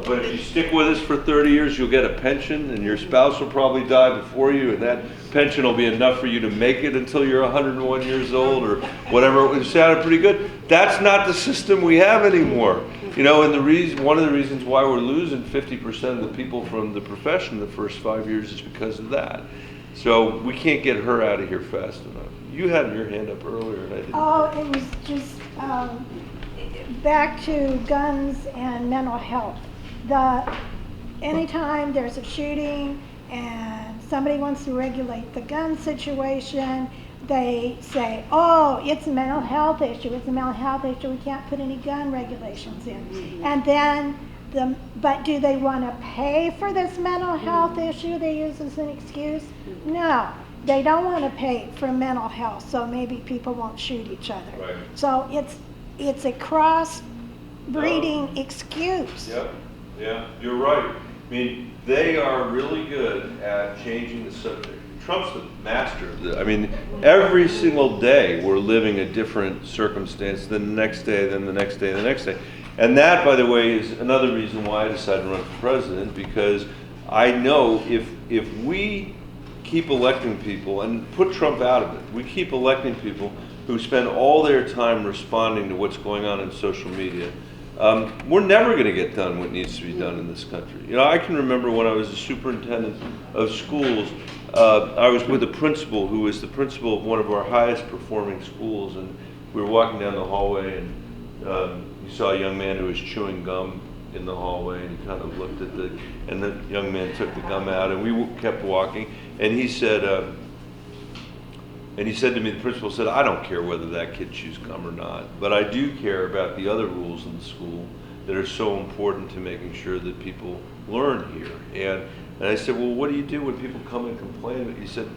But if you stick with us for 30 years, you'll get a pension, and your spouse will probably die before you, and that pension will be enough for you to make it until you're 101 years old or whatever. It sounded pretty good. That's not the system we have anymore. You know, and one of the reasons why we're losing 50% of the people from the profession the first 5 years is because of that. So we can't get her out of here fast enough. You had your hand up earlier, and I didn't. Oh, it was just back to guns and mental health. Anytime there's a shooting and somebody wants to regulate the gun situation, they say, oh, it's a mental health issue, it's a mental health issue, we can't put any gun regulations in. And then, but do they want to pay for this mental health issue they use as an excuse? No, they don't want to pay for mental health, so maybe people won't shoot each other. Right. So it's a cross-breeding excuse. Yep. Yeah, you're right. I mean, they are really good at changing the subject. Trump's the master of this. I mean, every single day we're living a different circumstance, then the next day, then the next day, the next day. And that, by the way, is another reason why I decided to run for president, because I know if we keep electing people, and put Trump out of it, we keep electing people who spend all their time responding to what's going on in social media, we're never going to get done what needs to be done in this country. You know, I can remember when I was a superintendent of schools, I was with a principal who was the principal of one of our highest performing schools, and we were walking down the hallway, and you saw a young man who was chewing gum in the hallway, and he kind of looked at and the young man took the gum out, and we kept walking, and he said to me, the principal said, I don't care whether that kid chews gum or not, but I do care about the other rules in the school that are so important to making sure that people learn here. And I said, well, what do you do when people come and complain? He said,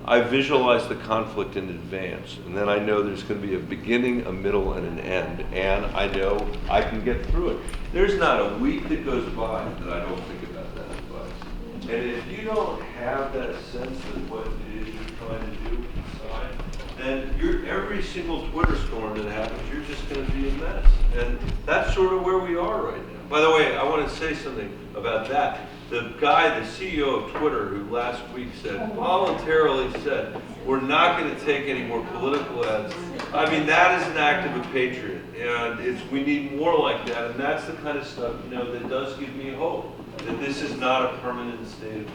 I visualize the conflict in advance, and then I know there's going to be a beginning, a middle, and an end, and I know I can get through it. There's not a week that goes by that I don't think about that advice. And if you don't have that sense of what it is you're trying to do inside, then every single Twitter storm that happens, you're just going to be a mess. And that's sort of where we are right now. By the way, I want to say something about that. The guy, the CEO of Twitter, who last week voluntarily said, we're not going to take any more political ads. I mean, that is an act of a patriot, and we need more like that, and that's the kind of stuff, you know, that does give me hope, that this is not a permanent state of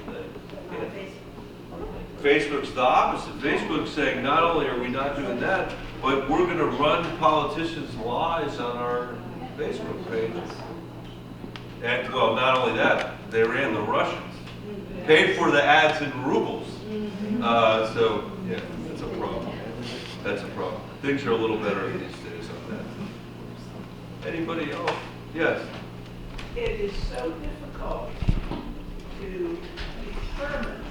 things. Yeah. Facebook's the opposite. Facebook's saying, not only are we not doing that, but we're going to run politicians' lies on our Facebook page. And, well, not only that, they ran the Russians, paid for the ads in rubles. So, yeah, that's a problem. That's a problem. Things are a little better these days on that. Anybody else? Yes? It is so difficult to determine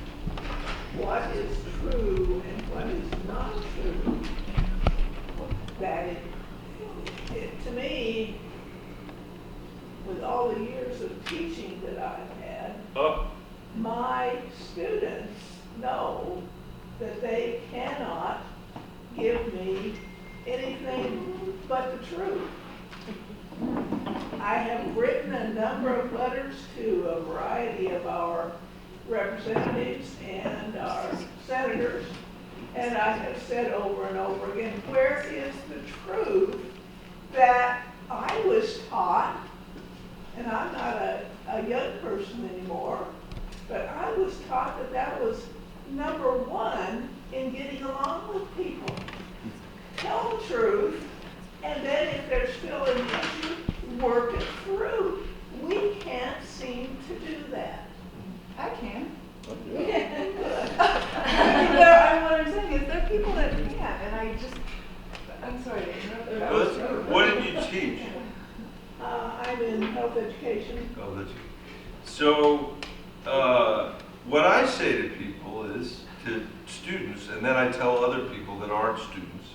what is true and what is not true. That to me, with all the years of teaching that I've had, my students know that they cannot give me anything but the truth. I have written a number of letters to a variety of our representatives and our senators, and I have said over and over again, where is the truth that I was taught, and I'm not a young person anymore, but I was taught that that was number one in getting along with people. Tell the truth, and then if there's still an issue, work it through. We can't seem to do that. I can. Yeah. What I'm saying is there are people that can't, and I'm sorry to interrupt. What did you teach? I'm in health education. Oh, that's you. So, what I say to people is, to students, and then I tell other people that aren't students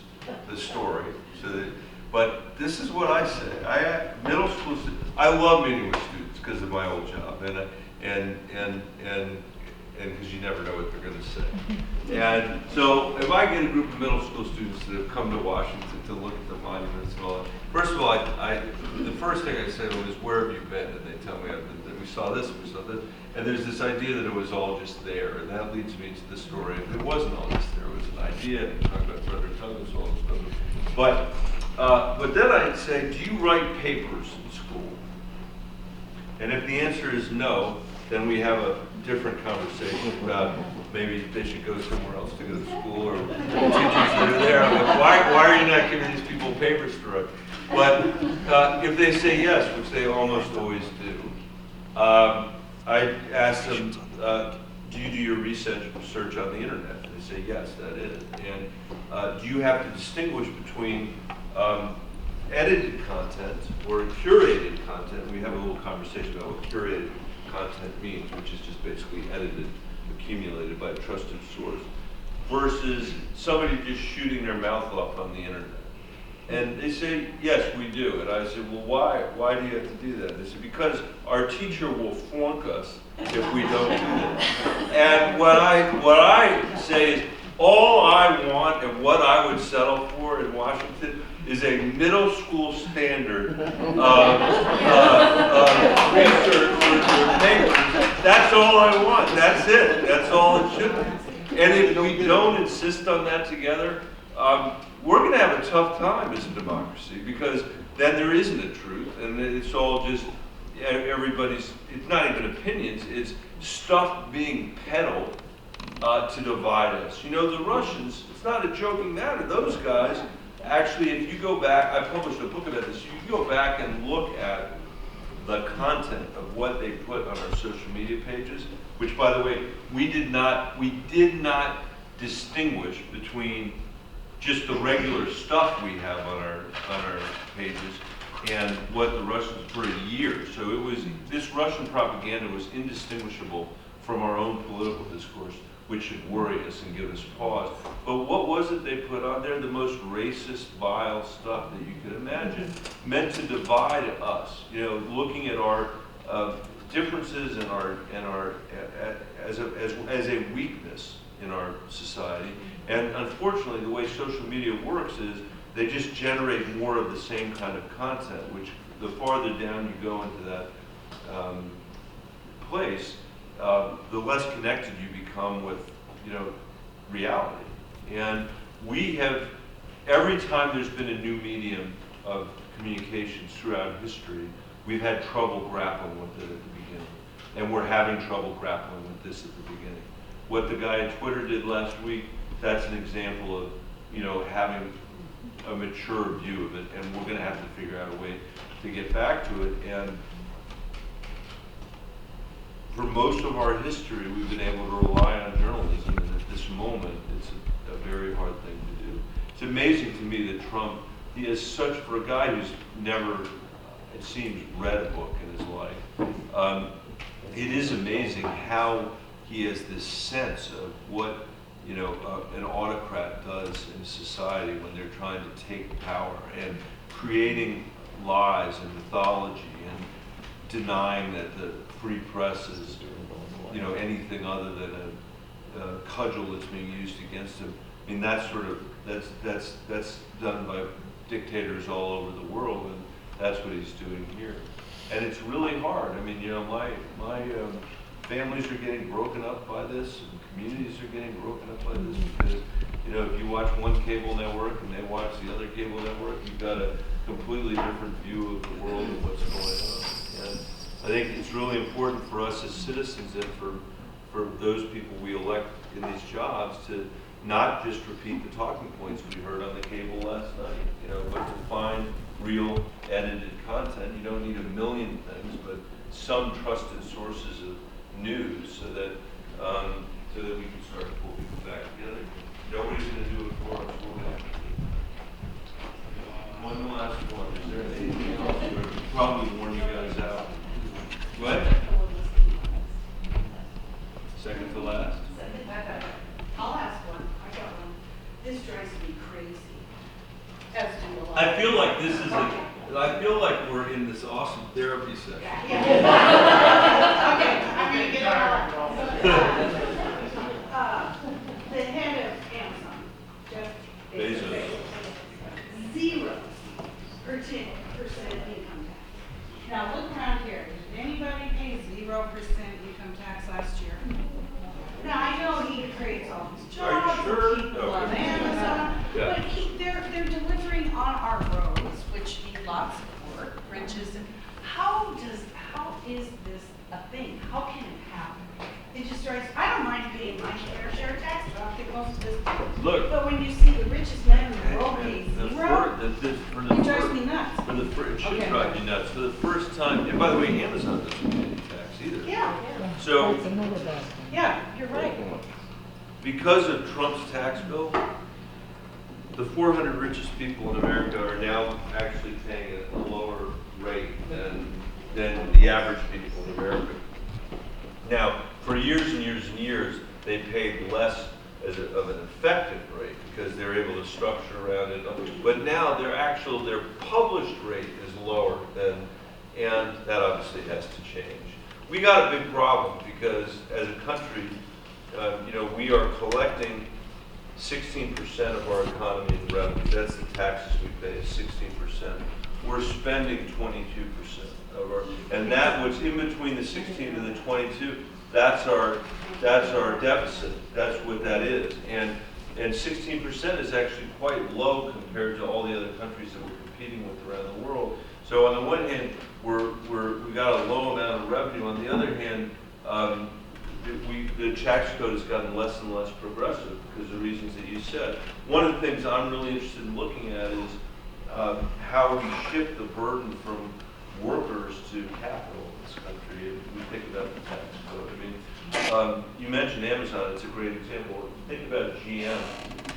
the story. But this is what I say. Middle school students, I love meeting with students because of my old job, and because you never know what they're going to say. And so if I get a group of middle school students that have come to Washington to look at the monuments and all that, first of all, the first thing I say to them is, where have you been? And they tell me, that we saw this, and we saw this. And there's this idea that it was all just there, and that leads me to the story. It wasn't all just there. It was an idea, and talking about Brother Douglas, all this stuff. But then I'd say, do you write papers in school? And if the answer is no, then we have a different conversation about maybe they should go somewhere else to go to school, or the teachers that are there. I'm like, why are you not giving these people papers to write? But if they say yes, which they almost always do, I ask them, do you do your research on the internet? They say yes, that is. And do you have to distinguish between edited content or curated content? We have a little conversation about what curated content means, which is just basically edited, accumulated by a trusted source, versus somebody just shooting their mouth off on the internet. And they say, yes, we do. And I said, well, why? Why do you have to do that? They said, because our teacher will flunk us if we don't do that. And what I say is, all I want and what I would settle for in Washington is a middle school standard research for papers. That's all I want. That's it. That's all it should be. And if we don't insist on that together, we're going to have a tough time as a democracy, because then there isn't a truth, and it's all just everybody's, it's not even opinions, it's stuff being peddled to divide us. You know, the Russians, it's not a joking matter. Those guys, actually, if you go back, I published a book about this, you can go back and look at the content of what they put on our social media pages, which, by the way, we did not distinguish between just the regular stuff we have on our pages and what the Russians for a year. So it was, this Russian propaganda was indistinguishable from our own political discourse, which should worry us and give us pause. But what was it they put on there? The most racist, vile stuff that you could imagine, meant to divide us. You know, looking at our differences and our as a weakness in our society. And unfortunately, the way social media works is they just generate more of the same kind of content, which the farther down you go into that place, the less connected you become with, you know, reality. And we have, every time there's been a new medium of communications throughout history, we've had trouble grappling with it at the beginning. And we're having trouble grappling with this at the beginning. What the guy at Twitter did last week, that's an example of, you know, having a mature view of it, and we're going to have to figure out a way to get back to it. And for most of our history, we've been able to rely on journalism, and at this moment, it's a very hard thing to do. It's amazing to me that Trump, he is such, for a guy who's never, it seems, read a book in his life, it is amazing how he has this sense of what, you know, an autocrat does in society when they're trying to take power, and creating lies and mythology and denying that the free press is, you know, anything other than a cudgel that's being used against him. I mean, that's done by dictators all over the world, and that's what he's doing here. And it's really hard. I mean, you know, my families are getting broken up by this, and communities are getting broken up by this because, you know, if you watch one cable network and they watch the other cable network, you've got a completely different view of the world and what's going on. And I think it's really important for us as citizens and for those people we elect in these jobs to not just repeat the talking points we heard on the cable last night, you know, but to find real edited content. You don't need a million things, but some trusted sources of news so that we can start to pull people back together. Nobody's going to do it for us. One last one. Is there anything else? We'll probably warn you guys out. What? Second to last. I'll ask one. I got one. This drives me crazy. As do a lot. I feel like this is I feel like we're in this awesome therapy session. Okay, I'm gonna get it all. The head of Amazon, Jeff Bezos. 0% income tax. Now look around here. Did anybody pay 0% income tax last year? Now I know he creates all these jobs, sure? people on Amazon, Yeah. but they're delivering on our roads, which need lots of work, bridges. And how is this a thing? How can it happen? It just drives. I don't mind paying my fair share of taxes. I don't think most of this. Look. But when you see the richest man in the world pay The zero, it drives me nuts. It should drive you nuts. For the first time, and by the way, Amazon doesn't pay any tax either. Yeah. So, Yeah, you're right. because of Trump's tax bill, the 400 richest people in America are now actually paying a lower rate than the average people in America. Now, for years and years and years, they paid less of an effective rate because they're able to structure around it. But now their published rate is lower and that obviously has to change. We got a big problem because as a country, you know, we are collecting 16% of our economy in revenue. That's the taxes we pay, is 16%. We're spending 22% of our, and that was in between the 16 and the 22. That's our deficit. That's what that is. And 16% is actually quite low compared to all the other countries that we're competing with around the world. So on the one hand, we got a low amount of revenue. On the other hand, the tax code has gotten less and less progressive because of the reasons that you said. One of the things I'm really interested in looking at is how we shift the burden from workers to capital in this country. If we think about the tax code. I mean, you mentioned Amazon. It's a great example. Think about GM.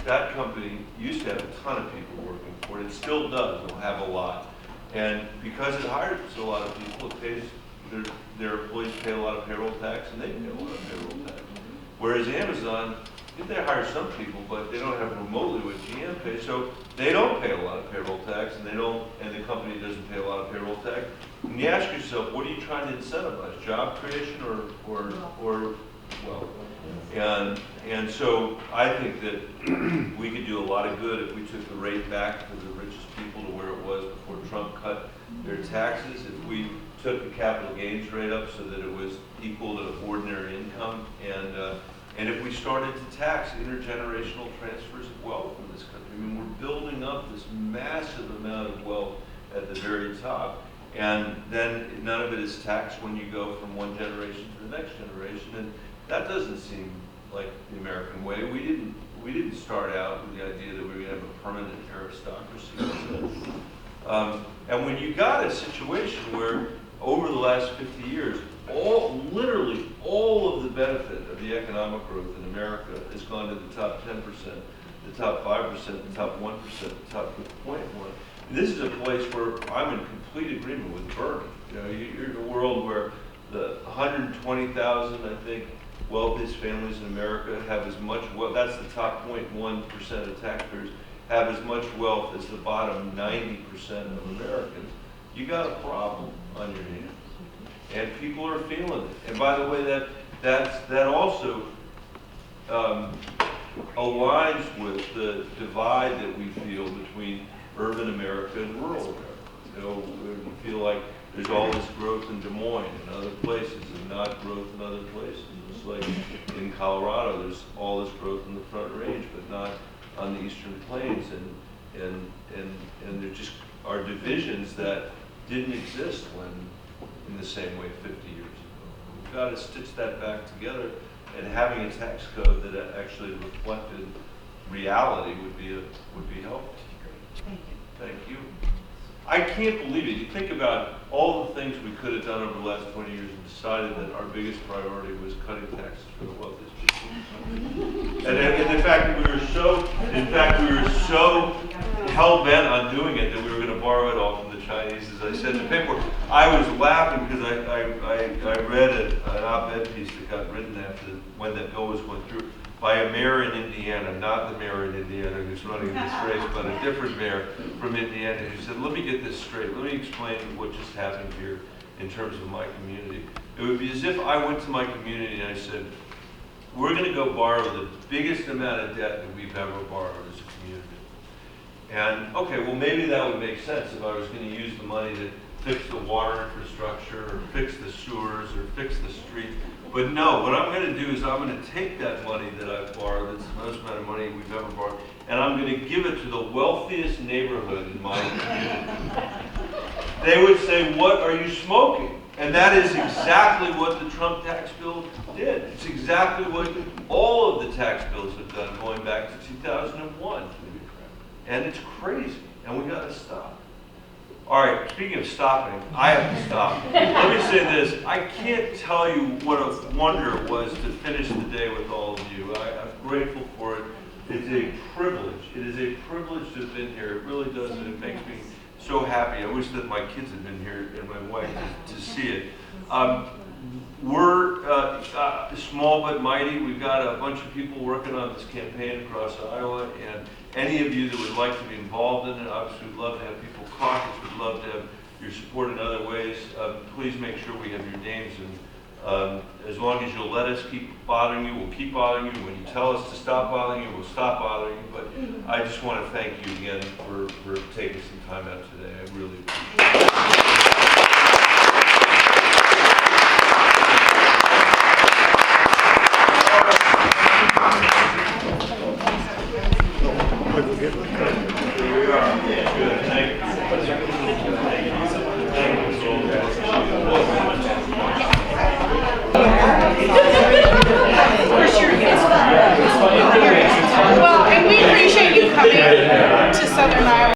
That company used to have a ton of people working for it. It still does. It'll have a lot. And because it hires a lot of people, it pays their employees pay a lot of payroll tax, and they pay a lot of payroll tax. Whereas Amazon, they hire some people, but they don't have remotely what GM pays, so they don't pay a lot of payroll tax, and the company doesn't pay a lot of payroll tax. And you ask yourself, what are you trying to incentivize? Job creation or wealth? And so I think that we could do a lot of good if we took the rate back for the richest people to where it was before Trump cut their taxes. If we took the capital gains rate up so that it was equal to ordinary income, and if we started to tax intergenerational transfers of wealth in this country. I mean, we're building up this massive amount of wealth at the very top, and then none of it is taxed when you go from one generation to the next generation, and that doesn't seem like the American way. We didn't start out with the idea that we were going to have a permanent aristocracy. And when you got a situation where over the last 50 years, literally all of the benefit of the economic growth in America has gone to the top 10%, the top 5%, the top 1%, the top 0.1%. This is a place where I'm in complete agreement with Bernie. You know, you're in a world where the 120,000, I think, wealthiest families in America have as much wealth. That's the top 0.1% of taxpayers have as much wealth as the bottom 90% of Americans. You got a problem on your hands, and people are feeling it. And by the way, that also aligns with the divide that we feel between urban America and rural America. You know, we feel like there's all this growth in Des Moines and other places and not growth in other places. It's like in Colorado, there's all this growth in the Front Range, but not on the Eastern Plains. And there just are divisions that didn't exist in the same way 50 years ago. We've got to stitch that back together, and having a tax code that actually reflected reality would be helpful. Thank you. Thank you. I can't believe it. You think about all the things we could have done over the last 20 years and decided that our biggest priority was cutting taxes for the wealthiest people. And in fact, we were so hell-bent on doing it that we were going to borrow it all from the Chinese, as I said in the paper. I was laughing because I read an op-ed piece that got written after when that bill was going through by a mayor in Indiana, not the mayor in Indiana who's running this race, but a different mayor from Indiana who said, let me get this straight. Let me explain what just happened here in terms of my community. It would be as if I went to my community and I said, we're going to go borrow the biggest amount of debt that we've ever borrowed as a community. And okay, well maybe that would make sense if I was going to use the money to fix the water infrastructure or fix the sewers or fix the streets. But no, what I'm going to do is I'm going to take that money that I've borrowed, that's the most amount of money we've ever borrowed, and I'm going to give it to the wealthiest neighborhood in my community. They would say, what are you smoking? And that is exactly what the Trump tax bill did. It's exactly what all of the tax bills have done going back to 2001. And it's crazy, and we got to stop. All right, speaking of stopping, I have to stop. Let me say this. I can't tell you what a wonder it was to finish the day with all of you. I'm grateful for it. It's a privilege. It is a privilege to have been here. It really does, and it makes me so happy. I wish that my kids had been here and my wife to see it. We're small but mighty. We've got a bunch of people working on this campaign across Iowa, and any of you that would like to be involved in it, obviously we'd love to have people caucus. We'd love to have your support in other ways. Please make sure we have your names, and as long as you'll let us keep bothering you, we'll keep bothering you. When you tell us to stop bothering you, we'll stop bothering you. But I just want to thank you again for taking some time out today. I really appreciate it. Here we are. Good. Thank you.